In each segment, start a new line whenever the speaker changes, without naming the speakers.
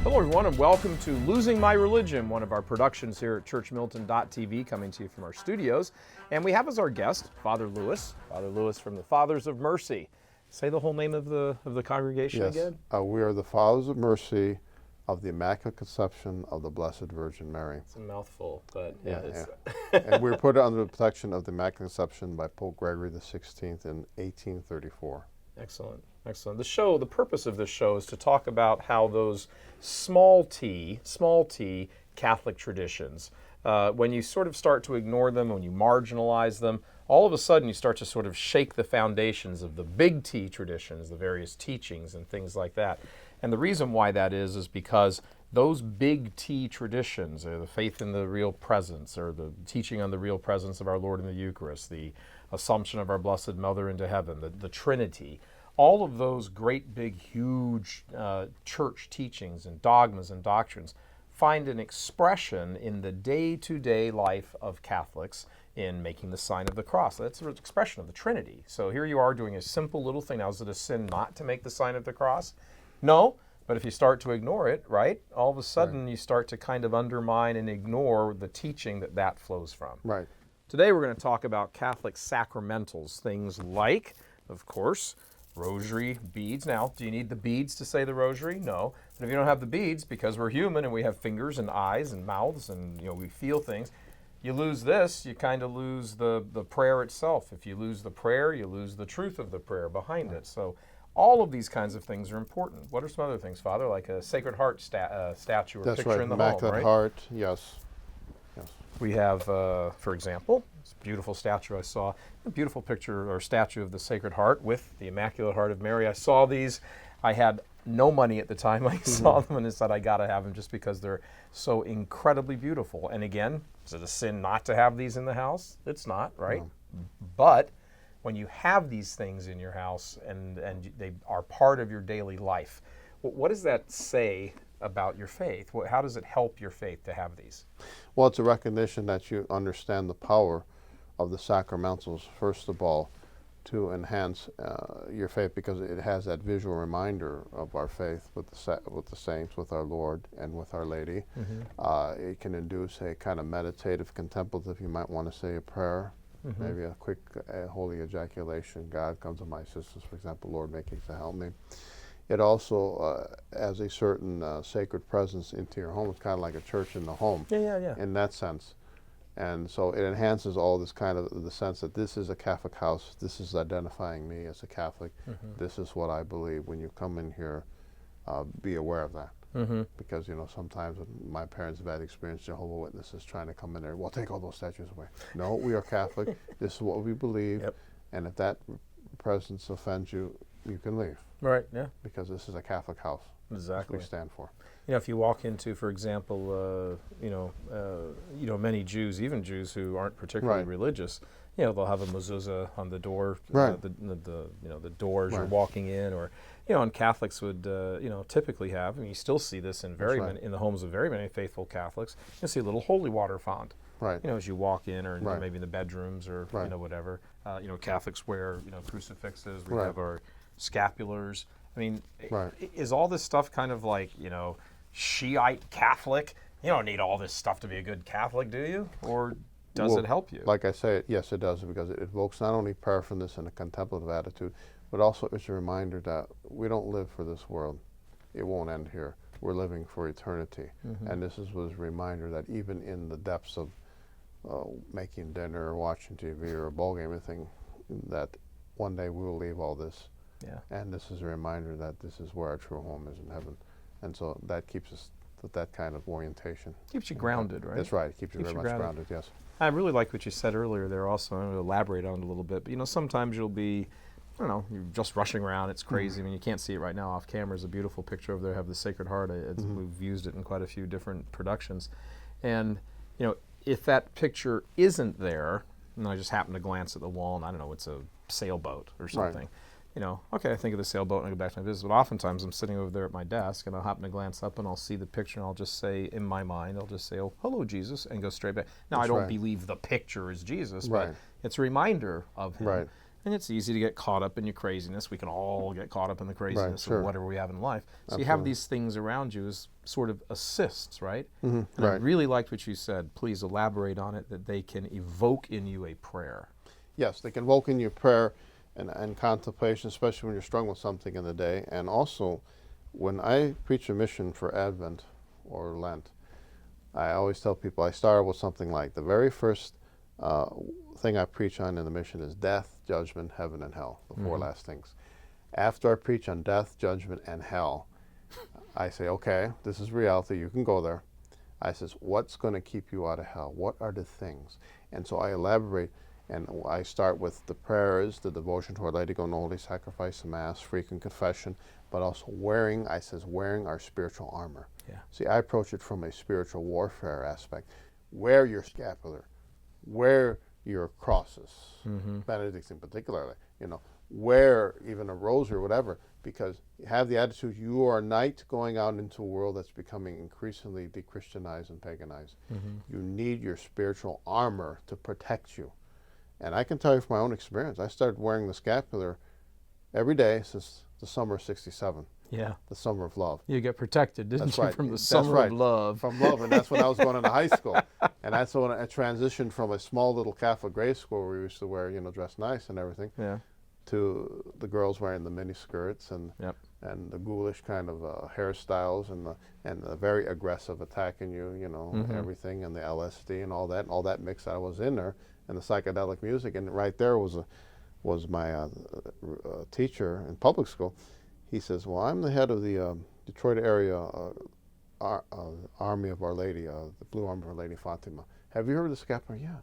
Hello everyone and welcome to Losing My Religion, one of our productions here at churchmilton.tv, coming to you from our studios. And we have as our guest, Father Lewis from the Fathers of Mercy. Say the whole name of the congregation again?
We are the Fathers of Mercy of the Immaculate Conception of the Blessed Virgin Mary.
It's a mouthful, but it's...
And we were put under the protection of the Immaculate Conception by Pope Gregory XVI in 1834.
Excellent, excellent. The purpose of this show is to talk about how those small t Catholic traditions, when you sort of start to ignore them, when you marginalize them, all of a sudden you start to sort of shake the foundations of the big T traditions, the various teachings and things like that. And the reason why that is because those big T traditions, or the faith in the real presence, or the teaching on the real presence of our Lord in the Eucharist, the Assumption of our Blessed Mother into heaven, the Trinity, all of those great, big, huge church teachings and dogmas and doctrines find an expression in the day-to-day life of Catholics in making the sign of the cross. That's an expression of the Trinity. So here you are doing a simple little thing. Now, is it a sin not to make the sign of the cross? No, but if you start to ignore it, right, all of a sudden you start to kind of undermine and ignore the teaching that flows from.
Right.
Today we're going to talk about Catholic sacramentals, things like, of course, rosary, beads. Now, do you need the beads to say the rosary? No. But if you don't have the beads, because we're human and we have fingers and eyes and mouths and we feel things, you lose this, you kind of lose the prayer itself. If you lose the prayer, you lose the truth of the prayer behind it. So all of these kinds of things are important. What are some other things, Father, like a Sacred Heart statue or
That's
picture
right.
in the
Immaculate
home, right?
Heart, yes.
We have, for example, this beautiful statue I saw, a beautiful picture or statue of the Sacred Heart with the Immaculate Heart of Mary. I saw these. I had no money at the time I saw them, and I said I got to have them just because they're so incredibly beautiful. And again, is it a sin not to have these in the house? It's not, right? No. But when you have these things in your house and they are part of your daily life, what does that say about your faith? How does it help your faith to have these?
Well, it's a recognition that you understand the power of the sacramentals, first of all, to enhance your faith, because it has that visual reminder of our faith with the saints, with our Lord, and with Our Lady. It can induce a kind of meditative, contemplative, you might want to say a prayer, maybe a quick holy ejaculation. God, come to my assistance, for example, Lord, make haste to help me. It also has a certain sacred presence into your home. It's kind of like a church in the home in that sense. And so it enhances all this kind of the sense that this is a Catholic house. This is identifying me as a Catholic. This is what I believe. When you come in here, be aware of that. Because, sometimes my parents have had experience, Jehovah's Witnesses trying to come in there, well, take all those statues away. No, we are Catholic. This is what we believe. And if that presence offends you, you can leave.
Right, yeah.
Because this is a Catholic house.
Exactly.
We stand for.
If you walk into, for example, many Jews, even Jews who aren't particularly religious, they'll have a mezuzah on the door, the doors you're walking in, or, and Catholics would, typically have, and you still see this in in the homes of very many faithful Catholics, you'll see a little holy water font.
Right.
As you walk in, or maybe in the bedrooms, or whatever. Catholics wear crucifixes. We have our scapulars. I mean, is all this stuff kind of like Shiite Catholic? You don't need all this stuff to be a good Catholic, do you? Or does it help you?
Like I say, yes, it does, because it evokes not only prayerfulness and a contemplative attitude, but also it's a reminder that we don't live for this world. It won't end here. We're living for eternity. And this was a reminder that even in the depths of making dinner or watching TV or a ball game or anything, that one day we will leave all this. And this is a reminder that this is where our true home is, in heaven. And so that keeps us with that kind of orientation.
Keeps you grounded, right?
That's right. It keeps you very much grounded, yes.
I really like what you said earlier there also. I'm going to elaborate on it a little bit. But, sometimes you'll be, you're just rushing around. It's crazy. I mean, you can't see it right now off camera. There's a beautiful picture over there. Have the Sacred Heart. We've used it in quite a few different productions. And, if that picture isn't there, and I just happen to glance at the wall, and I don't know, it's a sailboat or something. Okay, I think of the sailboat and I go back to my business. But oftentimes I'm sitting over there at my desk and I'll happen to glance up and I'll see the picture and I'll just say, in my mind, I'll just say, oh, hello, Jesus, and go straight back. Now, I don't believe the picture is Jesus, but it's a reminder of him. And it's easy to get caught up in your craziness. We can all get caught up in the craziness
sure.
of whatever we have in life. So
Absolutely.
you have these things around you as sort of assists, right? And I
Right.
really liked what you said. Please elaborate on it, that they can evoke in you a prayer.
Yes, they can evoke in you prayer and contemplation, especially when you're struggling with something in the day. And also, when I preach a mission for Advent or Lent, I always tell people I start with something like the very first thing I preach on in the mission is death, judgment, heaven, and hell, the four last things. After I preach on death, judgment, and hell, I say, okay, this is reality. You can go there. I says, what's going to keep you out of hell? What are the things? And so I elaborate, and I start with the prayers, the devotion to Our Lady, going to Holy Sacrifice, the Mass, frequent confession, but also wearing our spiritual armor.
Yeah.
See, I approach it from a spiritual warfare aspect. Wear your scapular, wear your crosses, Benedictine particularly, wear even a rosary or whatever, because you have the attitude you are a knight going out into a world that's becoming increasingly de-Christianized and paganized. You need your spiritual armor to protect you. And I can tell you from my own experience, I started wearing the scapular every day since the summer of '67.
Yeah.
The summer of love.
You get protected, didn't
That's
you,
right.
from the
That's
summer
right.
of love?
From love, and that's when I was going into high school. And that's when I transitioned from a small little Catholic grade school where we used to wear, dress nice and everything,
Yeah.
to the girls wearing the mini skirts and
Yep.
and the ghoulish kind of hairstyles and the very aggressive attacking you, everything, and the LSD and all that mix I was in there, and the psychedelic music. And right there was my teacher in public school. He says, well, I'm the head of the Detroit area Army of Our Lady, the Blue Army of Our Lady Fatima. Have you heard of the scapular? Yeah.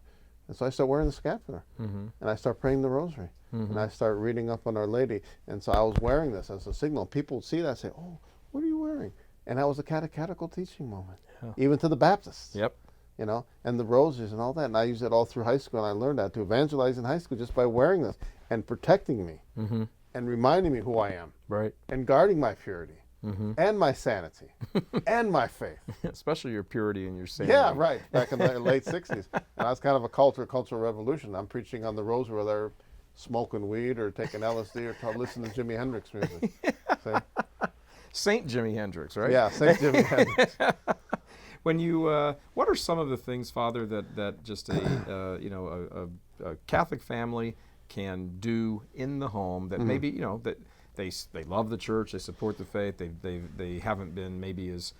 And so I start wearing the scapular, and I start praying the rosary, and I start reading up on Our Lady. And so I was wearing this as a signal. People would see that and say, oh, what are you wearing? And that was a catechetical teaching moment, even to the Baptists.
Yep.
And the roses and all that. And I used it all through high school, and I learned that to evangelize in high school just by wearing this and protecting me and reminding me who I am,
Right.
and guarding my purity and my sanity and my faith.
Especially your purity and your sanity.
Yeah, right. Back in the late '60s, and I was kind of a cultural revolution. I'm preaching on the rosary where they're smoking weed or taking LSD or listening to Jimi Hendrix music. See?
Saint Jimi Hendrix, right?
Yeah, Saint Jimi Hendrix.
When you, what are some of the things, Father, that just a Catholic family can do in the home that maybe that they love the church, they support the faith, they haven't been maybe as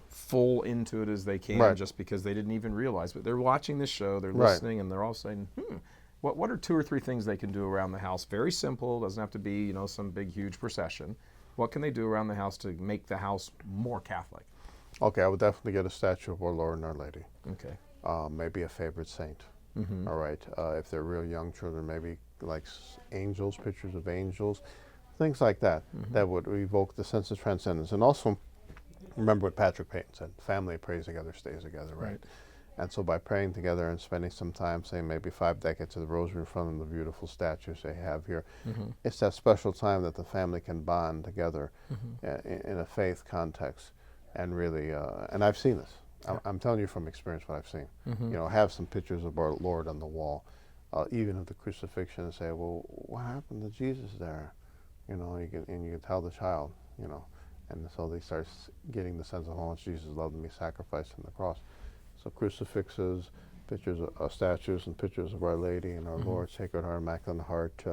full into it as they can just because they didn't even realize, but they're watching this show, they're listening, and they're all saying, what are 2 or 3 things they can do around the house? Very simple, doesn't have to be some big huge procession. What can they do around the house to make the house more Catholic?
Okay, I would definitely get a statue of our Lord and Our Lady.
Okay.
Maybe a favorite saint. All right. If they're real young children, maybe like angels, pictures of angels, things like that, that would evoke the sense of transcendence. And also, remember what Patrick Payton said, family prays together, stays together, right? And so by praying together and spending some time, say maybe 5 decades of the rosary in front of the beautiful statues they have here, it's that special time that the family can bond together in a faith context. And really, and I've seen this. I'm telling you from experience what I've seen. Have some pictures of our Lord on the wall, even of the crucifixion, and say, well, what happened to Jesus there? You can tell the child, and so they start getting the sense of how much Jesus loved me, sacrificed on the cross. So crucifixes, pictures of statues, and pictures of Our Lady and our Lord, Sacred Heart, Immaculate Heart.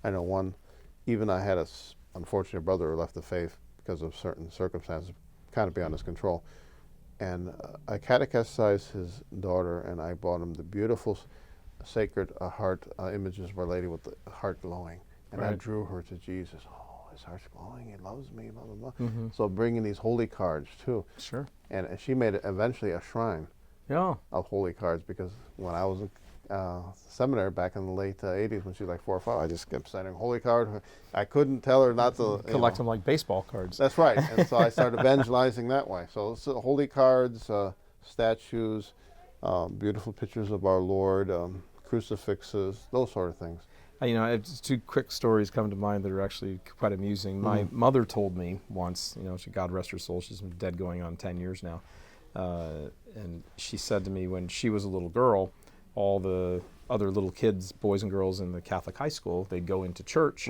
I know I had a unfortunate brother who left the faith because of certain circumstances, kind of beyond his control. And I catechized his daughter, and I bought him the beautiful Sacred Heart images of Our Lady with the heart glowing. And that drew her to Jesus. Oh, his heart's glowing, he loves me, blah, blah, blah. So bringing these holy cards, too.
Sure.
And she made eventually a shrine of holy cards, because when I was in seminary back in the late 80s, when she was like 4 or 5, I just kept sending holy card. I couldn't tell her not to
collect them like baseball cards.
That's right. And so I started evangelizing that way. So holy cards, statues, beautiful pictures of our Lord, crucifixes, those sort of things.
It's 2 quick stories come to mind that are actually quite amusing. My mother told me once, God rest her soul, she's been dead going on 10 years now, and she said to me when she was a little girl, all the other little kids, boys and girls in the Catholic high school, they'd go into church,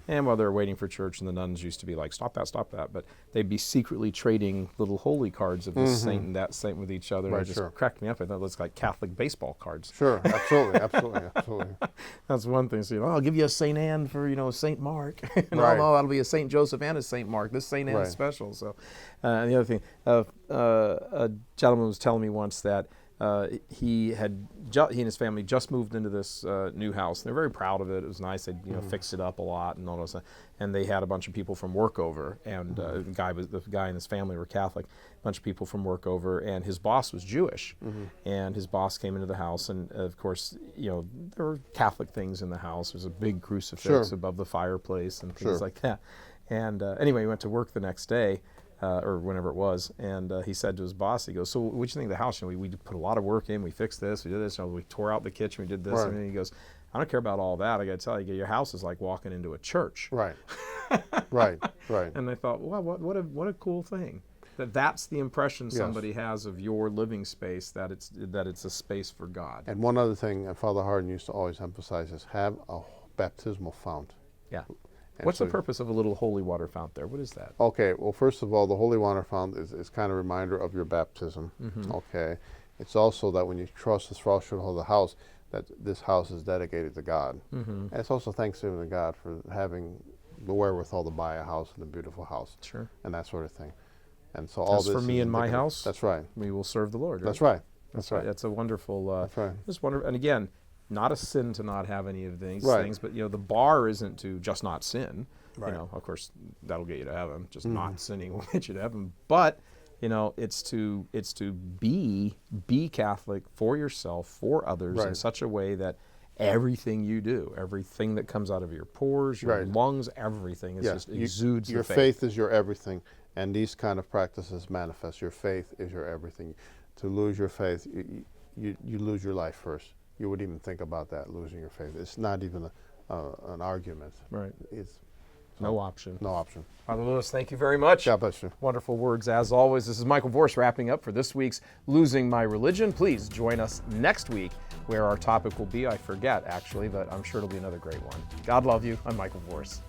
and while they're waiting for church, and the nuns used to be like, stop that, but they'd be secretly trading little holy cards of this saint and that saint with each other.
Right,
And it just cracked me up. I thought it looks like Catholic baseball cards.
Sure, absolutely, absolutely.
That's one thing. So, I'll give you a St. Anne for, St. Mark. No,
Right.
no, that'll be a St. Joseph and a St. Mark. This St. Anne is
Right.
special. So, and the other thing, a gentleman was telling me once that he and his family just moved into this new house. They're very proud of it. It was nice. They fixed it up a lot and all those. And they had a bunch of people from work over. And the guy and his family were Catholic. A bunch of people from work over. And his boss was Jewish. And his boss came into the house. And of course, there were Catholic things in the house. There's a big crucifix above the fireplace and things like that. And anyway, he went to work the next day. Or whenever it was, and he said to his boss, he goes, "So, what do you think of the house? We put a lot of work in. We fixed this. We did this. We tore out the kitchen. We did this."
Right.
And he goes, "I don't care about all that. I got to tell you, your house is like walking into a church."
Right, right.
And I thought, well, what a cool thing. That's the impression somebody has of your living space. That it's a space for God.
And one other thing, Father Hardin used to always emphasize is have a baptismal fount.
Yeah.
And
What's the
so-
purpose of a little holy water fount there? What is that?
Okay, well, first of all, the holy water fount is kind of a reminder of your baptism. Okay, it's also that when you cross the threshold of the house, that this house is dedicated to God. And it's also thanksgiving to God for having the wherewithal to buy a house and a beautiful house.
Sure.
And that sort of thing. And so all
As
this
for me
is
and my
indicative-
house,
That's right.
we will serve the Lord. Right?
That's right.
That's right. That's a wonderful.
That's right.
Just wonderful. And again, not a sin to not have any of these
Right.
things, but the bar isn't to just not sin.
Right.
Of course, that'll get you to heaven. Just not sinning will get you to heaven. But it's to be Catholic for yourself, for others, in
Right.
such a way that everything you do, everything that comes out of your pores, your
Right.
lungs, everything is just exudes
your
the
faith is your everything, and these kind of practices manifest. Your faith is your everything. To lose your faith, you lose your life first. You wouldn't even think about that, losing your faith. It's not even an argument.
Right.
It's
No option.
no option.
Father Lewis, thank you very much.
God bless you.
Wonderful words as always. This is Michael Vorse wrapping up for this week's Losing My Religion. Please join us next week where our topic will be, I forget actually, but I'm sure it'll be another great one. God love you. I'm Michael Vorse.